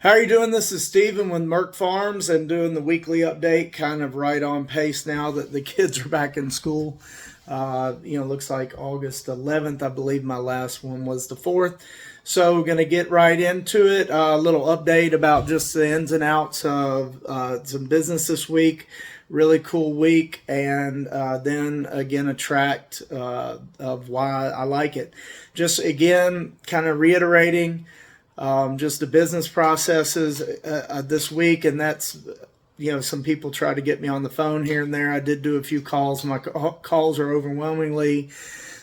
How are you doing? This is Steven with Merk Farms and doing the weekly update, kind of right on pace now that the kids are back in school. Looks like August 11th. I believe my last one was the 4th. So we're going to get right into it. A little update about just the ins and outs of some business this week. Really cool week. And then again, a tract of why I like it. Just again, kind of reiterating just the business processes this week, and that's some people try to get me on the phone here and there. I did do a few calls. My calls are overwhelmingly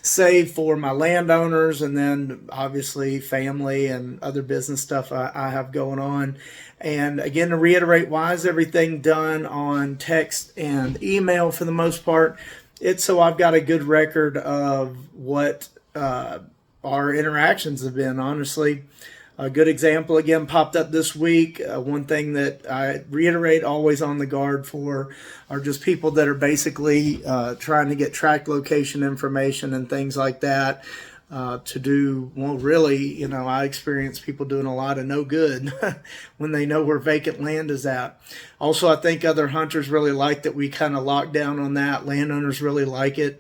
saved for my landowners, and then obviously family and other business stuff I have going on. And again, to reiterate, why is everything done on text and email for the most part? It's so I've got a good record of what our interactions have been, honestly. A good example again popped up this week. One thing that I reiterate, always on the guard for, are just people that are basically trying to get tract location information and things like that to do, well, really, I experience people doing a lot of no good when they know where vacant land is at. Also, I think other hunters really like that we kind of lock down on that. Landowners really like it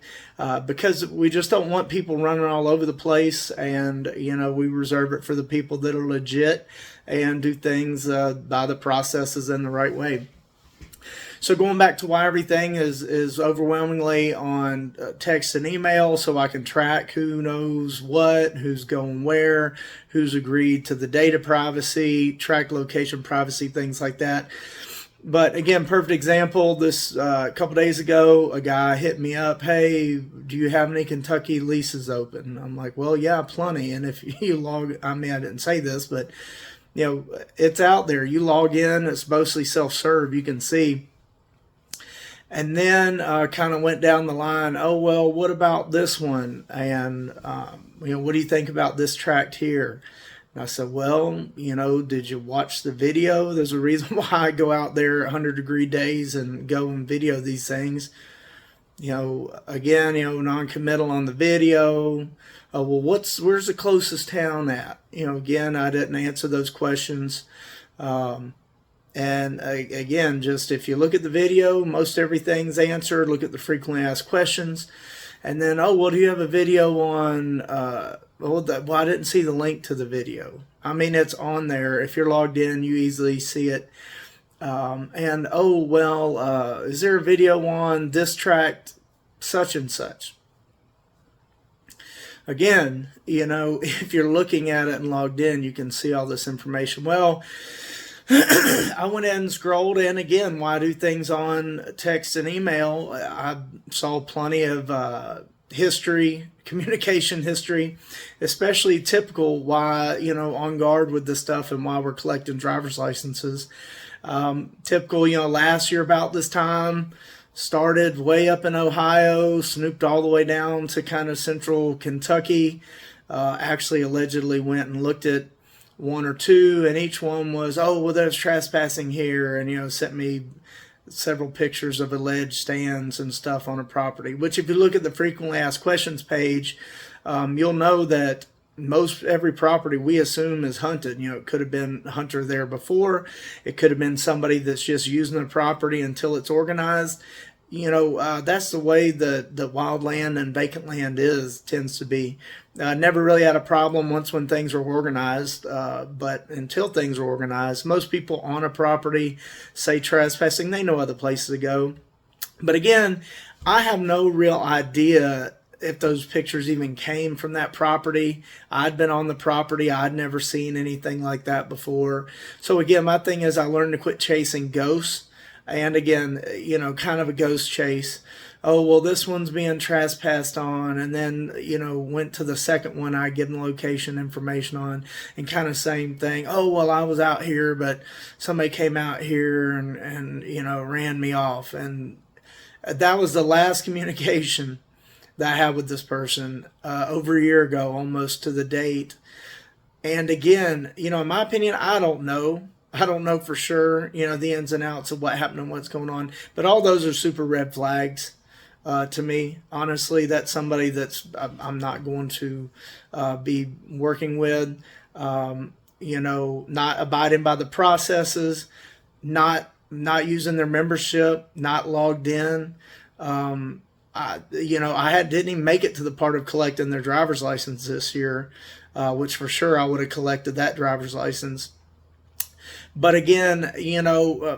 because we just don't want people running all over the place, and we reserve it for the people that are legit and do things by the processes in the right way. So going back to why everything is overwhelmingly on text and email, so I can track who knows what, who's going where, who's agreed to the data privacy, track location privacy, things like that. But again, perfect example, this a couple days ago, a guy hit me up, hey, do you have any Kentucky leases open? I'm like, well, yeah, plenty. And if you I didn't say this, but it's out there. You log in, it's mostly self-serve, you can see. And then kind of went down the line. Oh, well, what about this one? And, what do you think about this tract here? And I said, well, did you watch the video? There's a reason why I go out there 100-degree days and go and video these things. Again, non-committal on the video. Oh, well, where's the closest town at? Again, I didn't answer those questions. And again, just if you look at the video, most everything's answered. Look at the frequently asked questions. And then, well, do you have a video on, I didn't see the link to the video. I mean, it's on there. If you're logged in, you easily see it. Is there a video on this tract, such and such? Again, if you're looking at it and logged in, you can see all this information. Well, I went in and scrolled, and again, why do things on text and email? I saw plenty of communication history, especially typical why, on guard with this stuff and why we're collecting driver's licenses. Typical, last year about this time, started way up in Ohio, snooped all the way down to kind of central Kentucky, actually allegedly went and looked at one or two, and each one was, oh, well, there's trespassing here, and sent me several pictures of alleged stands and stuff on a property, which if you look at the frequently asked questions page, you'll know that most every property we assume is hunted. It could have been a hunter there before, it could have been somebody that's just using the property until it's organized. That's the way the wild land and vacant land tends to be. Never really had a problem when things were organized, but until things are organized, most people on a property say trespassing, they know other places to go. But again, I have no real idea if those pictures even came from that property. I'd been on the property. I'd never seen anything like that before. So again, my thing is I learned to quit chasing ghosts. And again, kind of a ghost chase. Oh, well, this one's being trespassed on. And then, went to the second one I give them location information on, and kind of same thing. Oh, well, I was out here, but somebody came out here and ran me off. And that was the last communication that I had with this person over a year ago, almost to the date. And again, in my opinion, I don't know. I don't know for sure, the ins and outs of what happened and what's going on. But all those are super red flags to me. Honestly, that's somebody I'm not going to be working with. not abiding by the processes, not using their membership, not logged in. I didn't even make it to the part of collecting their driver's license this year, which for sure I would have collected that driver's license. But again,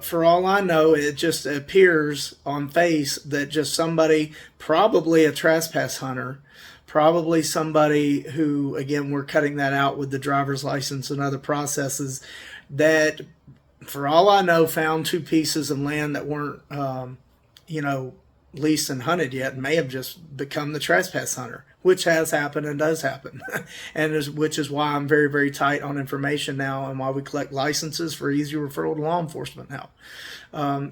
for all I know, it just appears on face that just somebody, probably a trespass hunter, probably somebody who, again, we're cutting that out with the driver's license and other processes, that, for all I know, found two pieces of land that weren't, leased and hunted yet, and may have just become the trespass hunter, which has happened and does happen. Which is why I'm very, very tight on information now, and why we collect licenses for easy referral to law enforcement now.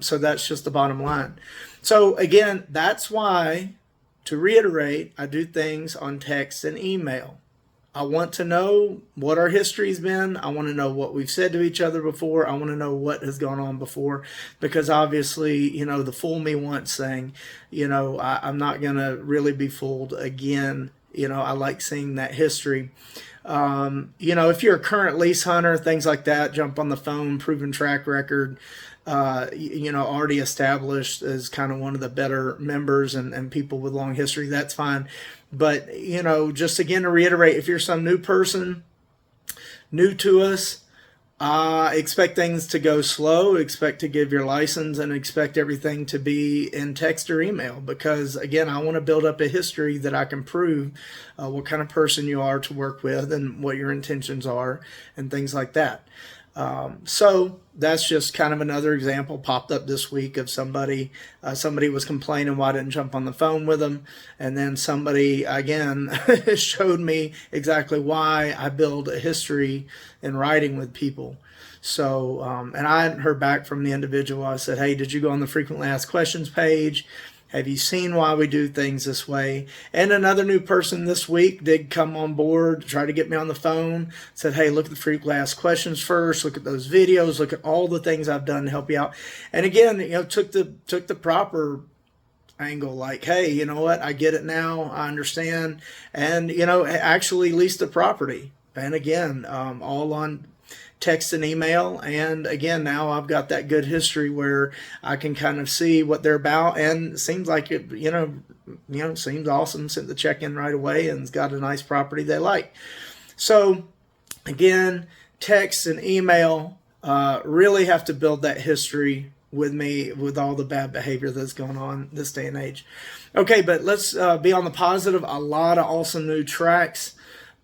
So that's just the bottom line. So again, that's why, to reiterate, I do things on text and email. I want to know what our history's been. I want to know what we've said to each other before. I want to know what has gone on before, because obviously, the fool me once thing, I'm not going to really be fooled again. I like seeing that history. If you're a current lease hunter, things like that, jump on the phone, proven track record, already established as kind of one of the better members and people with long history, that's fine. But, just again to reiterate, if you're some new person, new to us, expect things to go slow, expect to give your license, and expect everything to be in text or email, because again, I want to build up a history that I can prove what kind of person you are to work with and what your intentions are and things like that. So that's just kind of another example popped up this week of somebody was complaining why I didn't jump on the phone with them. And then somebody again showed me exactly why I build a history in writing with people. So, and I hadn't heard back from the individual. I said, hey, did you go on the frequently asked questions page? Have you seen why we do things this way? And another new person this week did come on board, try to get me on the phone, said, hey, look at the frequently asked questions first, look at those videos, look at all the things I've done to help you out. And again, took the proper angle, like, hey, you know what, I get it now, I understand, and actually lease the property. And again, all on text and email. And again, now I've got that good history where I can kind of see what they're about, and it seems like it, seems awesome. Sent the check in right away and it's got a nice property they like. So again, text and email really have to build that history with me, with all the bad behavior that's going on this day and age. Okay, but let's be on the positive. A lot of awesome new tracks.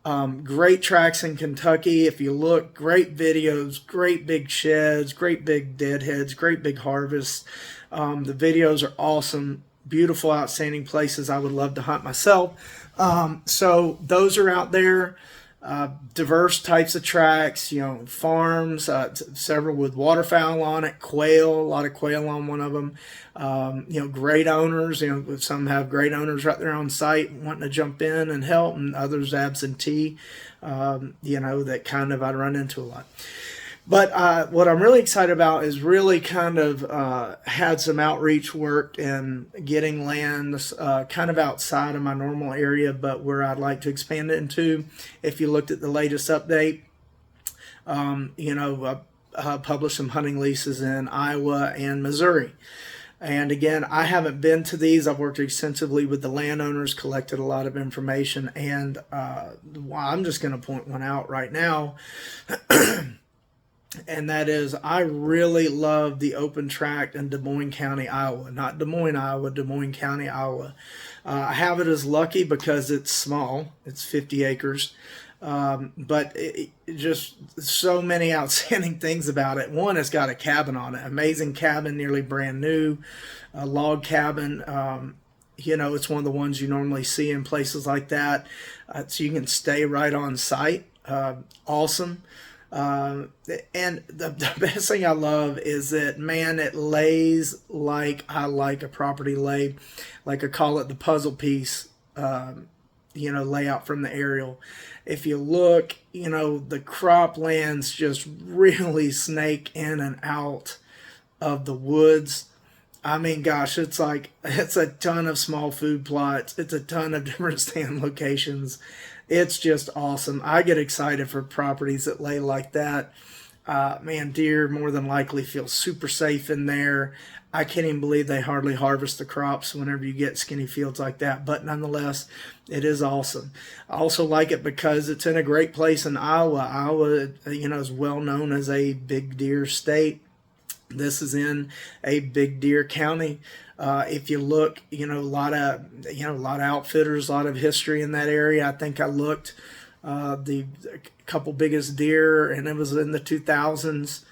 Great tracks in Kentucky. If you look, great videos, great big sheds, great big deadheads, great big harvests. The videos are awesome, beautiful, outstanding places I would love to hunt myself. So those are out there. Diverse types of tracks, farms, several with waterfowl on it, quail, a lot of quail on one of them. Great owners, some have great owners right there on site wanting to jump in and help, and others absentee, that kind of I'd run into a lot. But what I'm really excited about is really kind of had some outreach work and getting land kind of outside of my normal area, but where I'd like to expand it into. If you looked at the latest update, published some hunting leases in Iowa and Missouri. And again, I haven't been to these. I've worked extensively with the landowners, collected a lot of information, and I'm just going to point one out right now. And that is, I really love the open tract in Des Moines County, Iowa. Not Des Moines, Iowa, Des Moines County, Iowa. I have it as lucky because it's small. It's 50 acres. But just so many outstanding things about it. One, it's got a cabin on it. Amazing cabin, nearly brand new. A log cabin. It's one of the ones you normally see in places like that. So you can stay right on site. Awesome. And the best thing I love is that, man, it lays like I like a property laid, like I call it the puzzle piece, layout from the aerial. If you look, the croplands just really snake in and out of the woods. I mean, gosh, it's a ton of small food plots. It's a ton of different stand locations. It's just awesome. I get excited for properties that lay like that. Man, deer more than likely feel super safe in there. I can't even believe they hardly harvest the crops whenever you get skinny fields like that. But nonetheless, it is awesome. I also like it because it's in a great place in Iowa. Iowa, is well known as a big deer state. This is in a big deer county. If you look, a lot of outfitters, a lot of history in that area. I think I looked the couple biggest deer, and it was in the 2000s.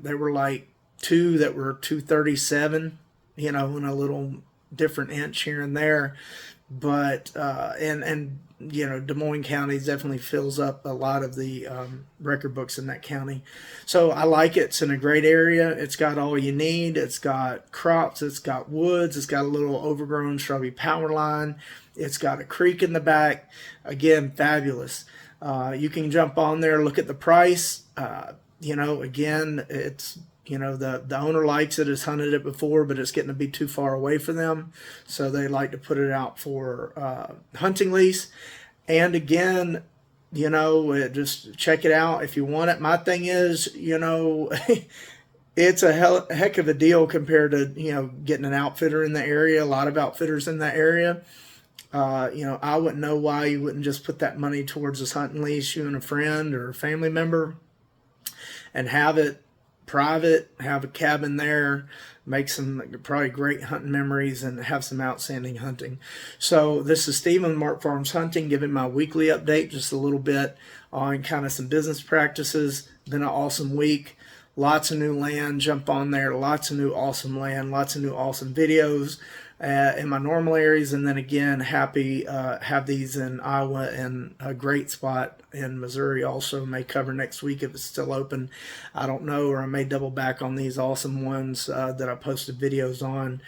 There were like two that were 237, in a little different inch here and there. But and Des Moines County definitely fills up a lot of the record books in that county. So I like it. It's in a great area. It's got all you need. It's got crops. It's got woods. It's got a little overgrown shrubby power line. It's got a creek in the back. Again, fabulous. You can jump on there, look at the price. Again, it's the owner likes it, has hunted it before, but it's getting to be too far away for them, so they like to put it out for hunting lease. And again, just check it out if you want it. My thing is, it's a heck of a deal compared to getting an outfitter in the area. A lot of outfitters in that area. I wouldn't know why you wouldn't just put that money towards this hunting lease, you and a friend or a family member, and have it private, have a cabin there, make some probably great hunting memories, and have some outstanding hunting. So this is Stephen, Merk Farms Hunting, giving my weekly update, just a little bit on kind of some business practices. Been an awesome week. Lots of new land, jump on there. Lots of new awesome land, lots of new awesome videos in my normal areas, and then again, happy have these in Iowa, and a great spot in Missouri also. May cover next week if it's still open. I don't know, or I may double back on these awesome ones that I posted videos on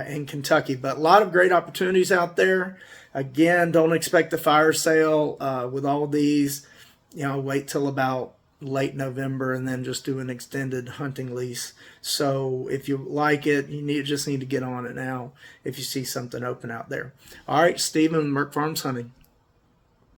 in Kentucky. But a lot of great opportunities out there. Again, don't expect the fire sale with all these. Wait till about late November and then just do an extended hunting lease. So if you like it, you just need to get on it now if you see something open out there. All right, Stephen, Merk Farms Hunting.